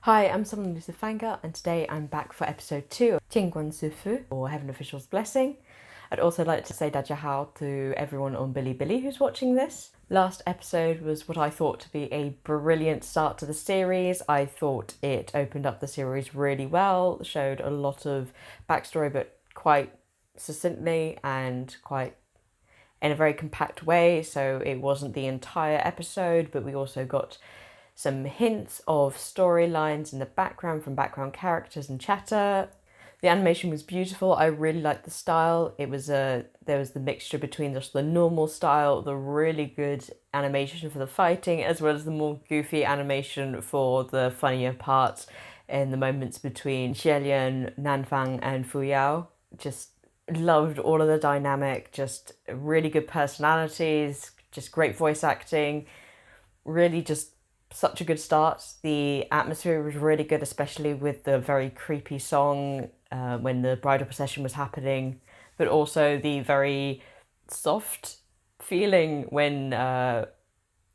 Hi, I'm someone who's a Fangirl, and today I'm back for episode 2 of 天官赐福, or Heaven Official's Blessing. I'd also like to say Dajahao to everyone on Bilibili who's watching this. Last episode was what I thought to be a brilliant start to the series. I thought it opened up the series really well, showed a lot of backstory but quite succinctly and quite in a very compact way, so it wasn't the entire episode, but we also got some hints of storylines in the background from background characters and chatter. The animation was beautiful. I really liked the style. There was the mixture between just the normal style, the really good animation for the fighting, as well as the more goofy animation for the funnier parts in the moments between Xielian, Nanfang, and Fuyao. Just loved all of the dynamic, just really good personalities, just great voice acting, really just such a good start. The atmosphere was really good, especially with the very creepy song when the bridal procession was happening, but also the very soft feeling when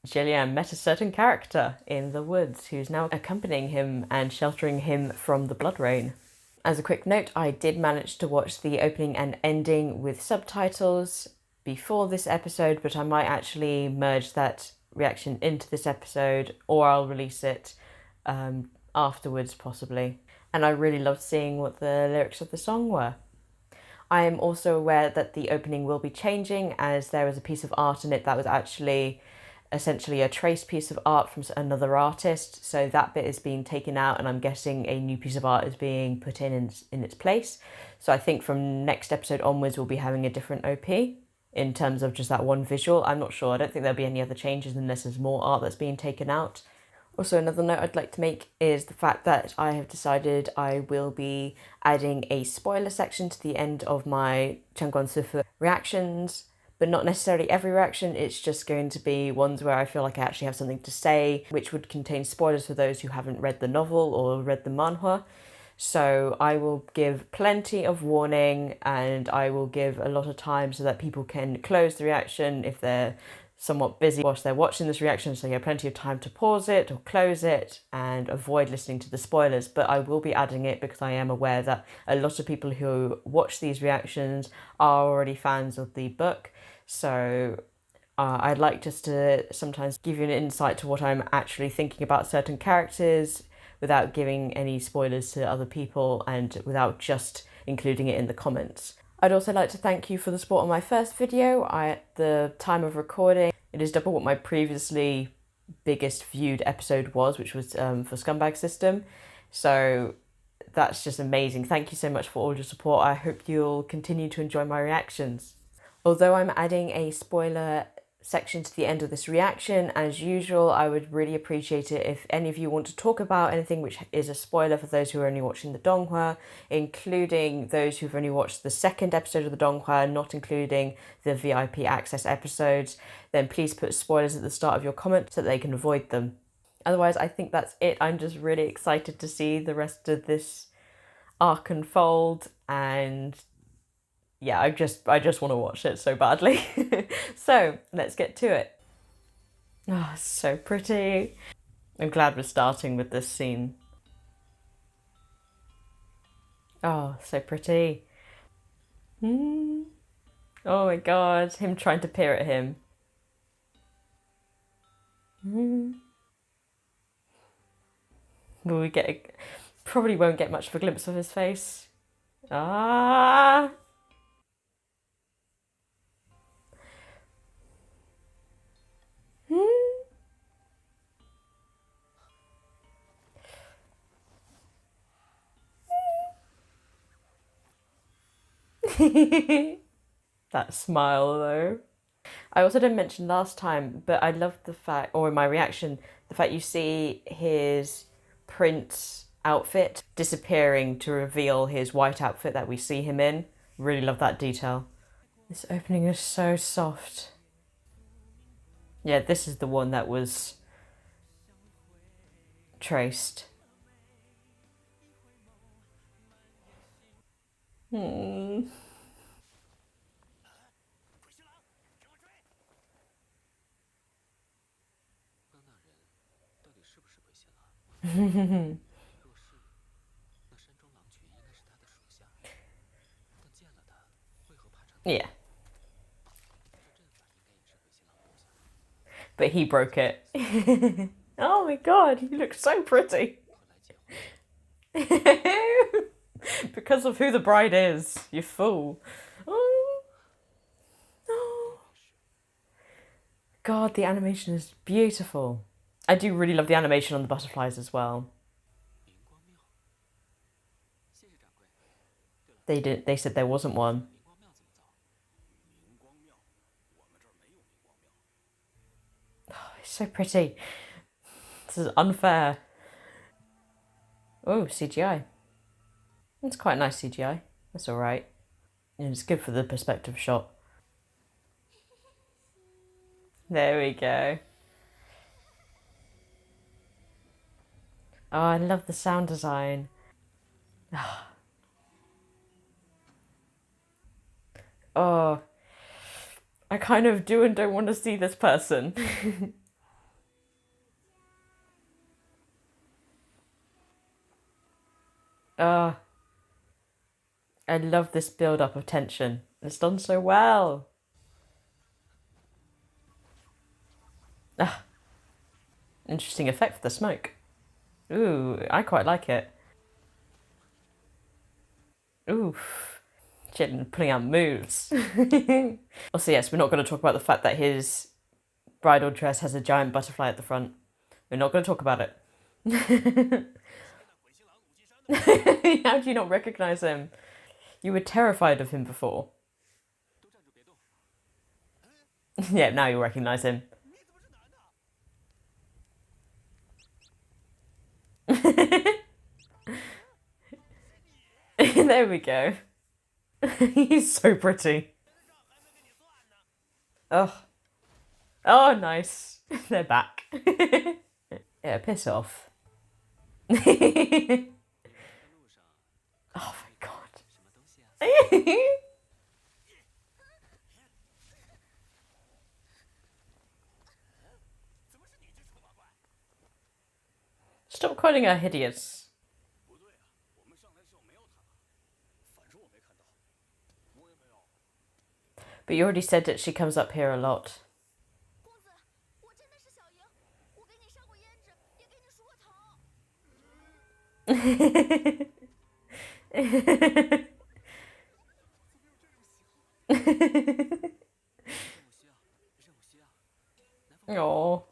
Jillian met a certain character in the woods who's now accompanying him and sheltering him from the blood rain. As a quick note, I did manage to watch the opening and ending with subtitles before this episode, but I might actually merge that reaction into this episode, or I'll release it afterwards possibly. And I really loved seeing what the lyrics of the song were. I am also aware that the opening will be changing, as there was a piece of art in it that was actually essentially a trace piece of art from another artist, so that bit is being taken out and I'm guessing a new piece of art is being put in its place. So I think from next episode onwards we'll be having a different OP in terms of just that one visual. I'm not sure. I don't think there'll be any other changes unless there's more art that's being taken out. Also, another note I'd like to make is the fact that I have decided I will be adding a spoiler section to the end of my Changguan Sifu reactions, but not necessarily every reaction. It's just going to be ones where I feel like I actually have something to say, which would contain spoilers for those who haven't read the novel or read the manhwa. So I will give plenty of warning, and I will give a lot of time so that people can close the reaction if they're somewhat busy whilst they're watching this reaction, so you have plenty of time to pause it or close it and avoid listening to the spoilers. But I will be adding it because I am aware that a lot of people who watch these reactions are already fans of the book, so I'd like just to sometimes give you an insight to what I'm actually thinking about certain characters without giving any spoilers to other people and without just including it in the comments. I'd also like to thank you for the support on my first video. At the time of recording, it is double what my previously biggest viewed episode was, which was for Scumbag System. So that's just amazing. Thank you so much for all your support. I hope you'll continue to enjoy my reactions. Although I'm adding a spoiler section to the end of this reaction, as usual, I would really appreciate it if any of you want to talk about anything which is a spoiler for those who are only watching the donghua, including those who've only watched the second episode of the donghua, not including the VIP access episodes. Then please put spoilers at the start of your comment so that they can avoid them. Otherwise, I think that's it. I'm just really excited to see the rest of this arc unfold, and yeah, I just want to watch it so badly. So let's get to it. Oh, so pretty. I'm glad we're starting with this scene. Oh, so pretty. Oh my god, him trying to peer at him. Will we get probably won't get much of a glimpse of his face. Ah. That smile though. I also didn't mention last time, but I love the fact, or in my reaction, the fact you see his prince outfit disappearing to reveal his white outfit that we see him in. Really love that detail. This opening is so soft. Yeah, this is the one that was traced. Hmm. Yeah. But he broke it. Oh my god, you look so pretty. Because of who the bride is, you fool. Oh. Oh. God, the animation is beautiful. I do really love the animation on the butterflies as well. They said there wasn't one. Oh, it's so pretty. This is unfair. Oh, CGI. It's quite nice CGI. That's alright. And it's good for the perspective shot. There we go. Oh, I love the sound design. Oh, I kind of do and don't want to see this person. Oh, I love this build up of tension. It's done so well. Ah, interesting effect for the smoke. Ooh, I quite like it. Ooh, Jin putting out moves. Also, yes, we're not going to talk about the fact that his bridal dress has a giant butterfly at the front. We're not going to talk about it. How do you not recognize him? You were terrified of him before. Yeah, now you'll recognize him. There we go. He's so pretty. Oh. Oh, nice. They're back. Yeah, piss off. Oh my god. Stop calling her hideous. But you already said that she comes up here a lot. Oh.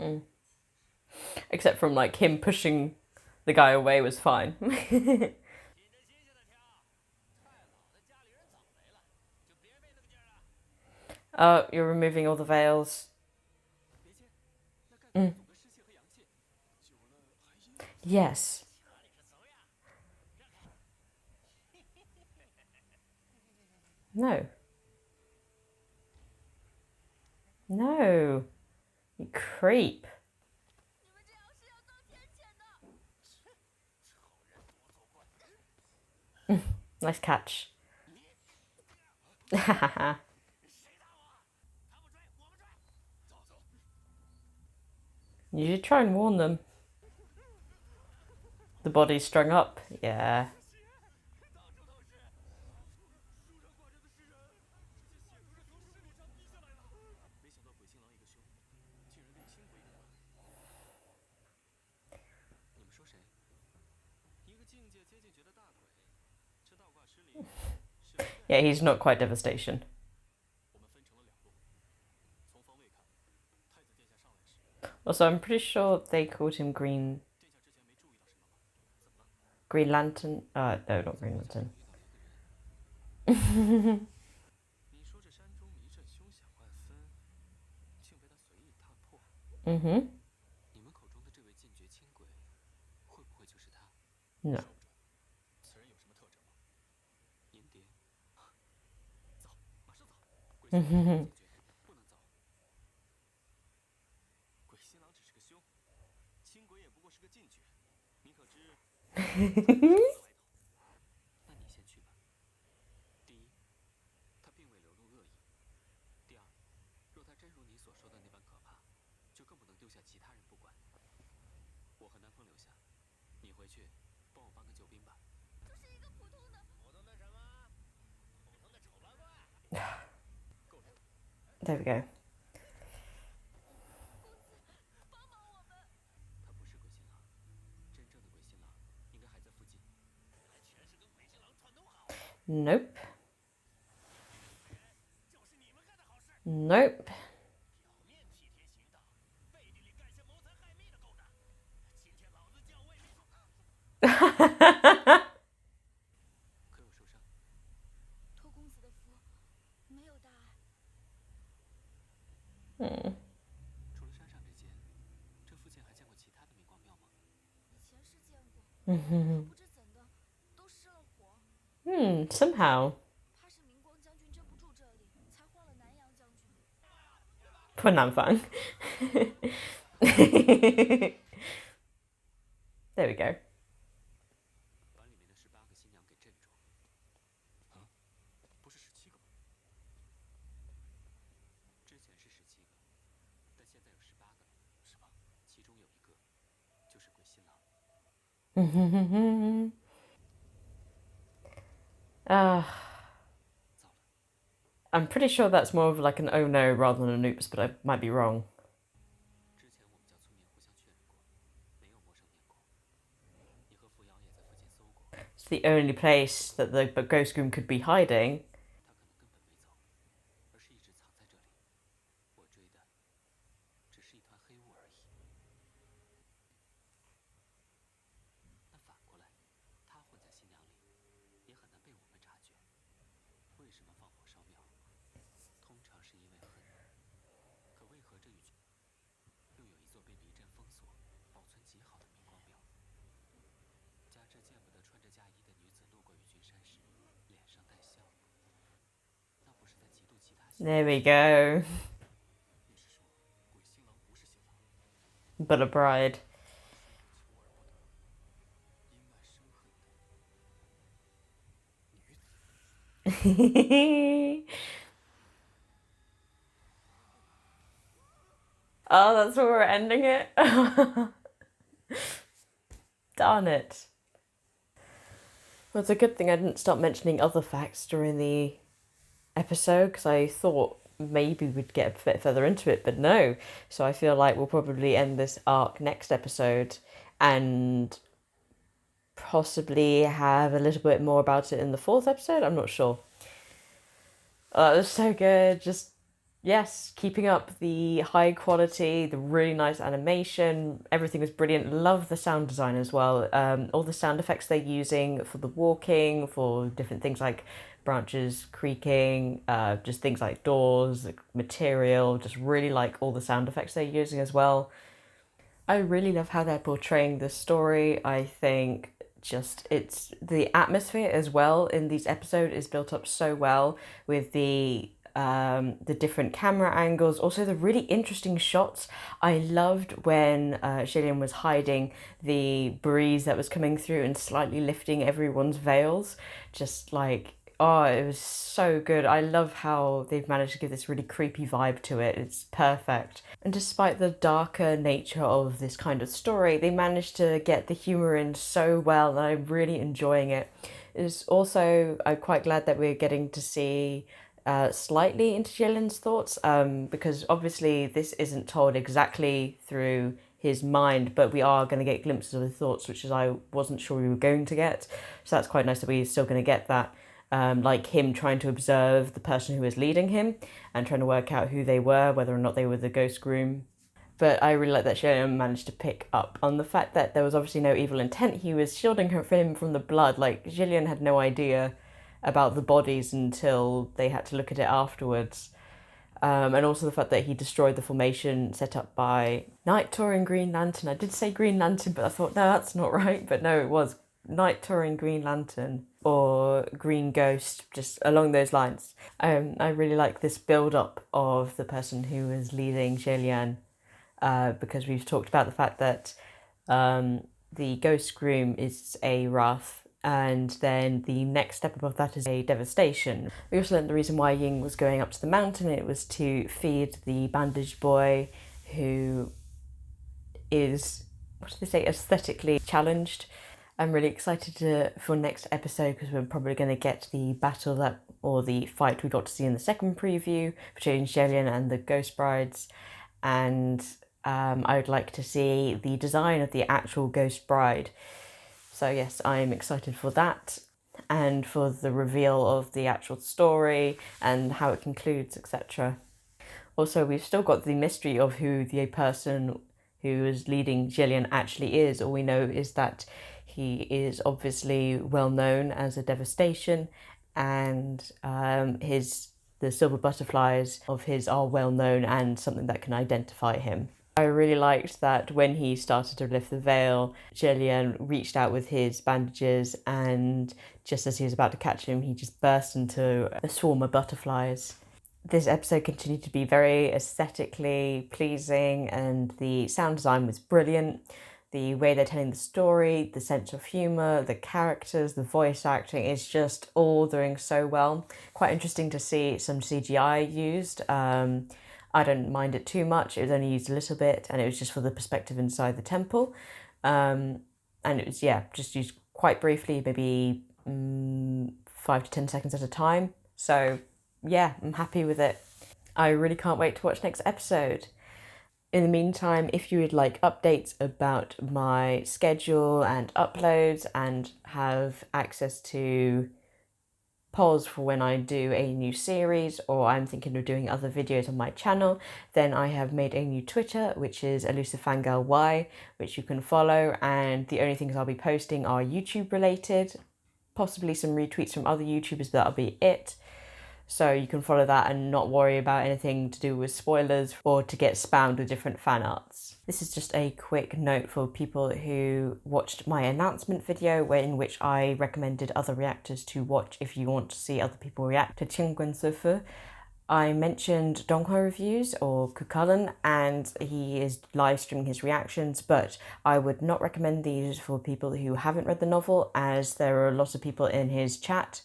Mm. Except from like him pushing the guy away was fine. Oh, you're removing all the veils. Mm. Yes. No. No. You creep. Nice catch. You should try and warn them. The body's strung up. Yeah. Yeah, he's not quite devastation. Also, I'm pretty sure they called him Green Lantern. No, not Green Lantern. Mm-hmm. No. There we go. Nope. Nope. Somehow. Poor Nanfang. There we go. I'm pretty sure that's more of like an oh no rather than an oops, but I might be wrong. It's the only place that the ghost groom could be hiding. There we go. But a bride. Oh, that's where we're ending it? Darn it. Well, it's a good thing I didn't start mentioning other facts during the episode, because I thought maybe we'd get a bit further into it, but no. So I feel like we'll probably end this arc next episode and possibly have a little bit more about it in the fourth episode. I'm not sure. It was so good. Just, yes, keeping up the high quality, the really nice animation. Everything was brilliant. Love the sound design as well. All the sound effects they're using for the walking, for different things like branches creaking, just things like doors, like material. Just really like all the sound effects they're using as well. I really love how they're portraying the story. I think just it's the atmosphere as well in these episodes is built up so well with the different camera angles, also the really interesting shots. I loved when Jillian was hiding the breeze that was coming through and slightly lifting everyone's veils, just like, oh, it was so good. I love how they've managed to give this really creepy vibe to it. It's perfect. And despite the darker nature of this kind of story, they managed to get the humour in so well, and I'm really enjoying it. It's also, I'm quite glad that we're getting to see slightly into Jillian's thoughts, because obviously this isn't told exactly through his mind, but we are going to get glimpses of his thoughts, which is I wasn't sure we were going to get. So that's quite nice that we're still going to get that. Like him trying to observe the person who was leading him and trying to work out who they were, whether or not they were the ghost groom. But I really like that Jillian managed to pick up on the fact that there was obviously no evil intent. He was shielding him from the blood. Like, Jillian had no idea about the bodies until they had to look at it afterwards. And also the fact that he destroyed the formation set up by Night Touring Green Lantern. I did say Green Lantern, but I thought, no, that's not right. But no, it was Night Touring Green Lantern or Green Ghost, just along those lines. I really like this build-up of the person who was leading Jillian, because we've talked about the fact that the Ghost Groom is a Wrath, and then the next step above that is a Devastation. We also learned the reason why Ying was going up to the mountain. It was to feed the bandaged boy who is, what do they say, aesthetically challenged. I'm really excited for next episode because we're probably going to get the battle or the fight we got to see in the second preview between Jillian and the Ghost Brides, and I would like to see the design of the actual Ghost Bride. So yes, I'm excited for that and for the reveal of the actual story and how it concludes, etc. Also, we've still got the mystery of who the person who is leading Jillian actually is. All we know is that he is obviously well known as a devastation, and the silver butterflies of his are well known and something that can identify him. I really liked that when he started to lift the veil, Jillian reached out with his bandages, and just as he was about to catch him, he just burst into a swarm of butterflies. This episode continued to be very aesthetically pleasing, and the sound design was brilliant. The way they're telling the story, the sense of humour, the characters, the voice acting is just all doing so well. Quite interesting to see some CGI used. I don't mind it too much. It was only used a little bit, and it was just for the perspective inside the temple. And it was, just used quite briefly, maybe 5 to 10 seconds at a time. So yeah, I'm happy with it. I really can't wait to watch next episode. In the meantime, if you would like updates about my schedule and uploads and have access to polls for when I do a new series, or I'm thinking of doing other videos on my channel, then I have made a new Twitter, which is Elusive Fangirl Y, which you can follow, and the only things I'll be posting are YouTube related, possibly some retweets from other YouTubers, but that'll be it. So you can follow that and not worry about anything to do with spoilers or to get spammed with different fan arts. This is just a quick note for people who watched my announcement video in which I recommended other reactors to watch if you want to see other people react to天官赐福. I mentioned Donghua Reviews or Kukulin, and he is live streaming his reactions, but I would not recommend these for people who haven't read the novel, as there are a lot of people in his chat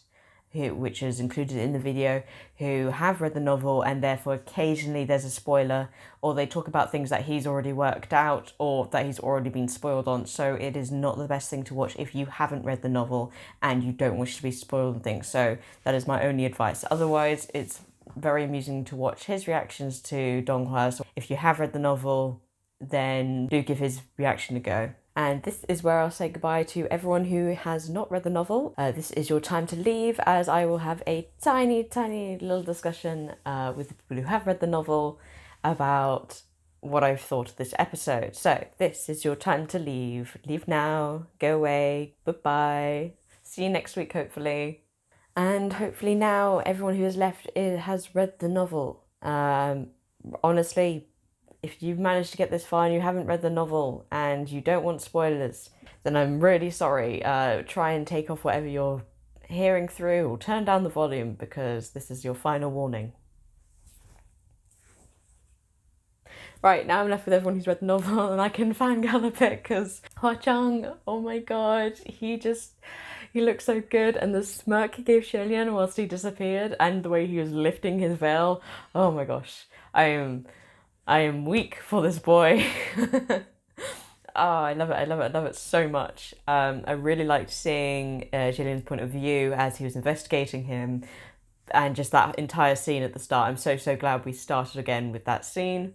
which is included in the video, who have read the novel, and therefore occasionally there's a spoiler, or they talk about things that he's already worked out or that he's already been spoiled on. So it is not the best thing to watch if you haven't read the novel and you don't wish to be spoiled on things. So that is my only advice. Otherwise, it's very amusing to watch his reactions to Donghua. So if you have read the novel, then do give his reaction a go. And this is where I'll say goodbye to everyone who has not read the novel. This is your time to leave, as I will have a tiny, tiny little discussion with the people who have read the novel about what I've thought of this episode. So this is your time to leave. Leave now, go away, bye-bye. See you next week, hopefully. And hopefully now everyone who has left has read the novel. Honestly, if you've managed to get this far and you haven't read the novel and you don't want spoilers, then I'm really sorry. Try and take off whatever you're hearing through, or turn down the volume, because this is your final warning. Right, now I'm left with everyone who's read the novel, and I can fangirl a bit because Hwa Chang, oh my god, he looked so good, and the smirk he gave Jillian whilst he disappeared, and the way he was lifting his veil, oh my gosh, I am weak for this boy. Oh, I love it so much. I really liked seeing Jillian's point of view as he was investigating him, and just that entire scene at the start. I'm so glad we started again with that scene.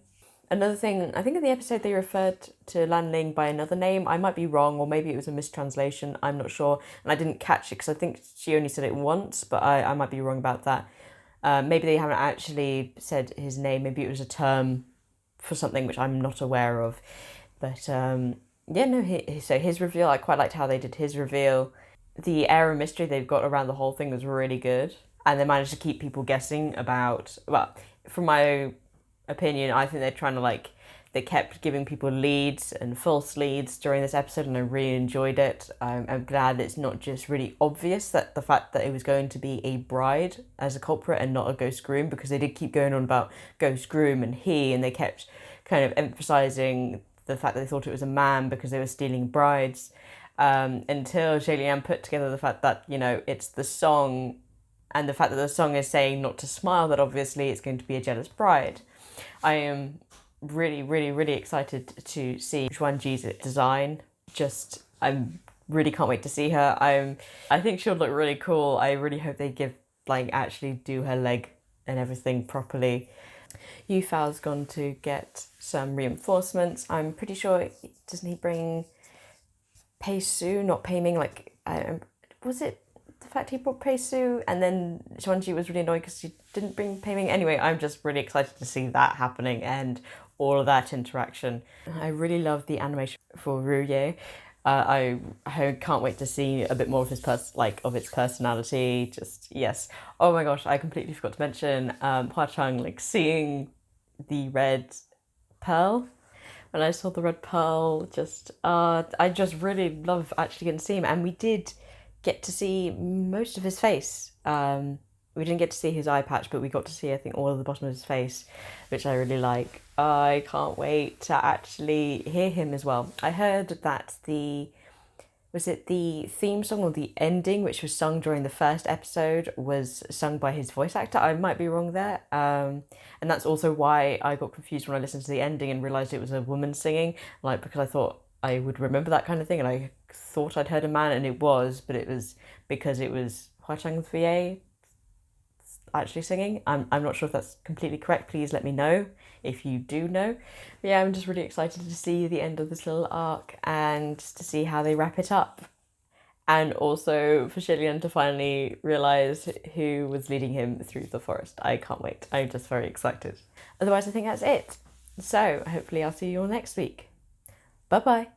Another thing, I think in the episode they referred to Lan Ling by another name. I might be wrong, or maybe it was a mistranslation, I'm not sure. And I didn't catch it because I think she only said it once, but I might be wrong about that. Maybe they haven't actually said his name, maybe it was a term for something which I'm not aware of. But so his reveal, I quite liked how they did his reveal. The air of mystery they've got around the whole thing was really good, and they managed to keep people guessing about, well, from my opinion, I think they're trying to, they kept giving people leads and false leads during this episode, and I really enjoyed it. I'm glad it's not just really obvious that the fact that it was going to be a bride as a culprit and not a ghost groom, because they did keep going on about ghost groom and they kept kind of emphasising the fact that they thought it was a man because they were stealing brides, until Jillian put together the fact that, it's the song, and the fact that the song is saying not to smile, that obviously it's going to be a jealous bride. I am really excited to see Xuanji's design. I'm really can't wait to see her. I think she'll look really cool. I really hope they actually do her leg and everything properly. Yufao's gone to get some reinforcements. I'm pretty sure, doesn't he bring Pei Su, not Pei Ming? Was it the fact he brought Pei Su and then Xuanji was really annoyed because she didn't bring Pei Ming? Anyway, I'm just really excited to see that happening and all of that interaction. I really love the animation for Ruye. I can't wait to see a bit more of his its personality. Just yes. Oh my gosh, I completely forgot to mention Hua Chang seeing the red pearl. When I saw the red pearl, I just really love actually getting to see him, and we did get to see most of his face. We didn't get to see his eye patch, but we got to see, I think, all of the bottom of his face, which I really like. I can't wait to actually hear him as well. I heard that was it the theme song or the ending, which was sung during the first episode, was sung by his voice actor. I might be wrong there. And that's also why I got confused when I listened to the ending and realised it was a woman singing, because I thought I would remember that kind of thing, and I thought I'd heard a man, and it was, but it was because it was Hua Chang's VA actually singing. I'm not sure if that's completely correct. Please let me know if you do know. But yeah, I'm just really excited to see the end of this little arc and to see how they wrap it up. And also for Shillian to finally realise who was leading him through the forest. I can't wait. I'm just very excited. Otherwise, I think that's it. So hopefully I'll see you all next week. Bye bye.